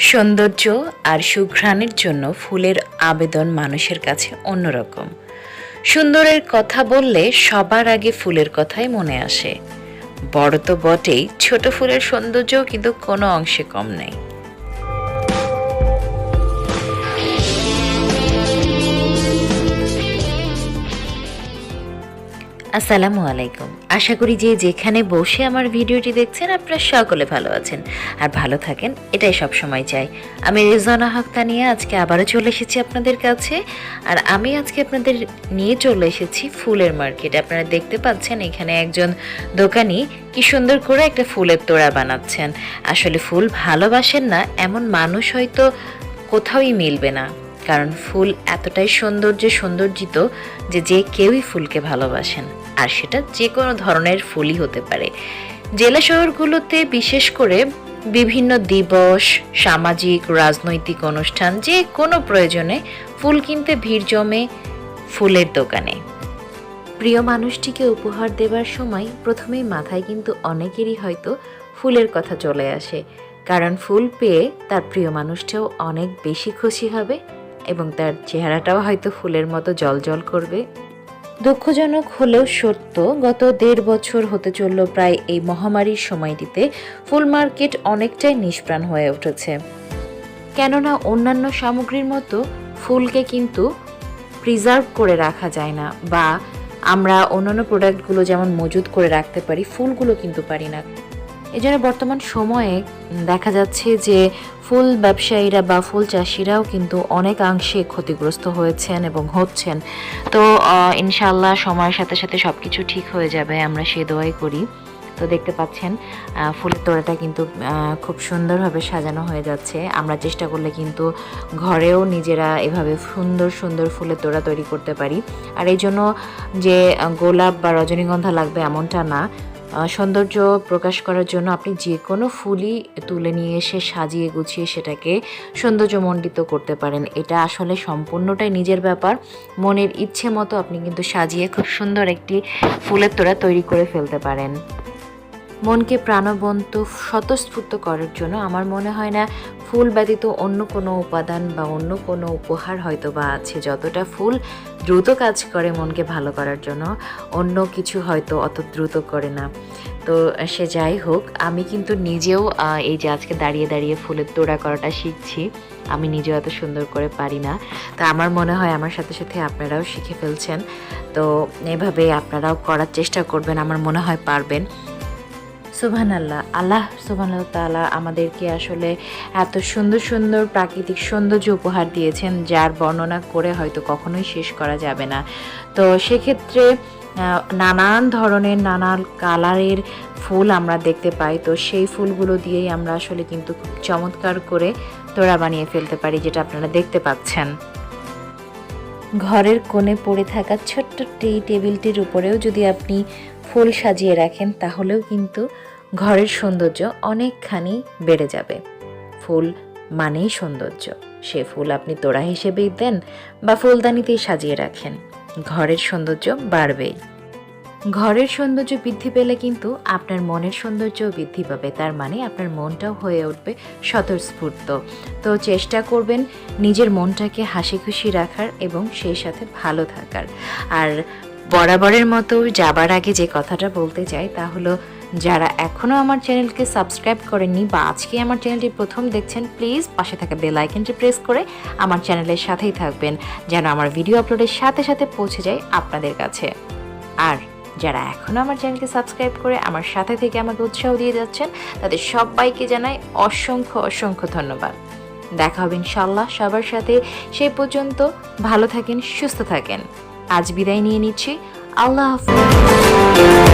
সৌন্দর্য আর সুঘ্রাণের জন্য ফুলের আবেদন মানুষের কাছে অন্যরকম। সুন্দরের কথা বললে সবার আগে ফুলের কথাই মনে আসে। বড় তো বটেই, ছোট ফুলের সৌন্দর্যও কিন্তু কোনো অংশে কম নেই। আসসালামু আলাইকুম। আশা করি যে যেখানে বসে আমার ভিডিওটি দেখছেন আপনারা সকলে ভালো আছেন আর ভালো থাকেন, এটাই সব সময় চাই। আমি রেজানা হক নিয়ে আজকে আবারও চলে এসেছি আপনাদের কাছে। আর আমি আজকে আপনাদের নিয়ে চলে এসেছি ফুলের মার্কেটে। আপনারা দেখতে পাচ্ছেন এখানে একজন দোকানি কি সুন্দর করে একটা ফুলের তোড়া বানাচ্ছেন। আসলে ফুল ভালোবাসেন না এমন মানুষ হয়তো কোথাওই মিলবে না, কারণ ফুল এতটাই সৌন্দর্যিত যে যে কেউই ফুলকে ভালোবাসেন, আর সেটা যে কোনো ধরনের ফুলই হতে পারে। জেলা শহরগুলোতে বিশেষ করে বিভিন্ন দিবস, সামাজিক রাজনৈতিক অনুষ্ঠান, যে কোনো প্রয়োজনে ফুল কিনতে ভিড় জমে ফুলের দোকানে। প্রিয় মানুষটিকে উপহার দেবার সময় প্রথমেই মাথায় কিন্তু অনেকেরই হয়তো ফুলের কথা চলে আসে, কারণ ফুল পেয়ে তার প্রিয় মানুষটাও অনেক বেশি খুশি হবে এবং তার চেহারাটাও হয়তো ফুলের মতো জ্বলজ্বল করবে। দুঃখজনক হলেও সত্য, গত 1.5 বছর হতে চলল প্রায় এই মহামারীর সময়টিতে ফুল মার্কেট অনেকটাই নিষ্প্রাণ হয়ে উঠেছে। কেননা অন্যান্য সামগ্রীর মতো ফুলকে কিন্তু প্রিজার্ভ করে রাখা যায় না, বা আমরা অন্যান্য প্রোডাক্টগুলো যেমন মজুত করে রাখতে পারি, ফুলগুলো কিন্তু পারি না। এজন্য বর্তমান সময়ে দেখা যাচ্ছে যে ফুল ব্যবসায়ীরা বা ফুল চাষিরাও কিন্তু অনেকাংশে ক্ষতিগ্রস্ত হয়েছেন এবং হচ্ছেন। তো ইনশাআল্লাহ সময়ের সাথে সাথে সব কিছু ঠিক হয়ে যাবে, আমরা সে দোয়াই করি। তো দেখতে পাচ্ছেন ফুলের তোড়াটা কিন্তু খুব সুন্দরভাবে সাজানো হয়ে যাচ্ছে। আমরা চেষ্টা করলে কিন্তু ঘরেও নিজেরা এভাবে সুন্দর সুন্দর ফুলের তোড়া তৈরি করতে পারি। আর এই জন্য যে গোলাপ বা রজনীগন্ধা লাগবে এমনটা না, সৌন্দর্য প্রকাশ করার জন্য আপনি যে কোনো ফুলই তুলে নিয়ে এসে সাজিয়ে গুছিয়ে সেটাকে সৌন্দর্যমণ্ডিত করতে পারেন। এটা আসলে সম্পূর্ণটাই নিজের ব্যাপার। মনের ইচ্ছে মতো আপনি কিন্তু সাজিয়ে খুব সুন্দর একটি ফুলের তোড়া তৈরি করে ফেলতে পারেন। মনকে প্রাণবন্ত স্বতঃস্ফূর্ত করার জন্য আমার মনে হয় না ফুল ব্যতীত অন্য কোনো উপাদান বা অন্য কোনো উপহার হয়তো বা আছে। যতটা ফুল দ্রুত কাজ করে মনকে ভালো করার জন্য, অন্য কিছু হয়তো অত দ্রুত করে না। তো সে যাই হোক, আমি কিন্তু নিজেও এই যে আজকে দাঁড়িয়ে দাঁড়িয়ে ফুলের তোড়া করাটা শিখছি। আমি নিজেও এত সুন্দর করে পারি না। তো আমার মনে হয় আমার সাথে সাথে আপনারাও শিখে ফেলছেন। তো এভাবে আপনারাও করার চেষ্টা করবেন, আমার মনে হয় পারবেন। সুবহানাল্লাহ, আল্লাহ সুবহানাহু তাআলা আমাদেরকে আসলে এত সুন্দর সুন্দর প্রাকৃতিক সৌন্দর্য উপহার দিয়েছেন, যার বর্ণনা করে হয়তো কখনোই শেষ করা যাবে না। তো সেক্ষেত্রে নানান ধরনের নানান কালারের ফুল আমরা দেখতে পাই। তো সেই ফুলগুলো দিয়েই আমরা আসলে কিন্তু খুব চমৎকার করে তোড়া বানিয়ে ফেলতে পারি, যেটা আপনারা দেখতে পাচ্ছেন। ঘরের কোণে পড়ে থাকা ছোট্ট টেবিলটির উপরেও যদি আপনি ফুল সাজিয়ে রাখেন, তাহলেও কিন্তু ঘরের সৌন্দর্য অনেকখানি বেড়ে যাবে। ফুল মানেই সৌন্দর্য। সে ফুল আপনি তোড়া হিসেবেই দেন বা ফুলদানিতেই সাজিয়ে রাখেন, ঘরের সৌন্দর্য বাড়বেই। ঘরের সৌন্দর্য বৃদ্ধি পেলে কিন্তু আপনার মনের সৌন্দর্যও বৃদ্ধি পাবে। তার মানে আপনার মনটাও হয়ে উঠবে স্বতঃস্ফূর্ত। তো চেষ্টা করবেন নিজের মনটাকে হাসি খুশি রাখার এবং সেই সাথে ভালো থাকার। আর বরাবরের মতো যাবার আগে যে কথাটা বলতে চাই তা হলো, যারা এখনও আমার চ্যানেলকে সাবস্ক্রাইব করেননি বা আজকে আমার চ্যানেলটি প্রথম দেখছেন, প্লিজ পাশে থাকা বেল আইকনটি প্রেস করে আমার চ্যানেলের সাথেই থাকবেন, যেন আমার ভিডিও আপলোডের সাথে সাথে পৌঁছে যায় আপনাদের কাছে। আর যারা এখনও আমার চ্যানেলকে সাবস্ক্রাইব করে আমার সাথে থেকে আমাকে উৎসাহ দিয়ে যাচ্ছেন, তাদের সবাইকে জানাই অসংখ্য অসংখ্য ধন্যবাদ। দেখা হবে ইনশাআল্লাহ সবার সাথে। সেই পর্যন্ত ভালো থাকেন, সুস্থ থাকেন। আজ বিদায় নিয়ে নিচ্ছি। আল্লাহ হাফেজ।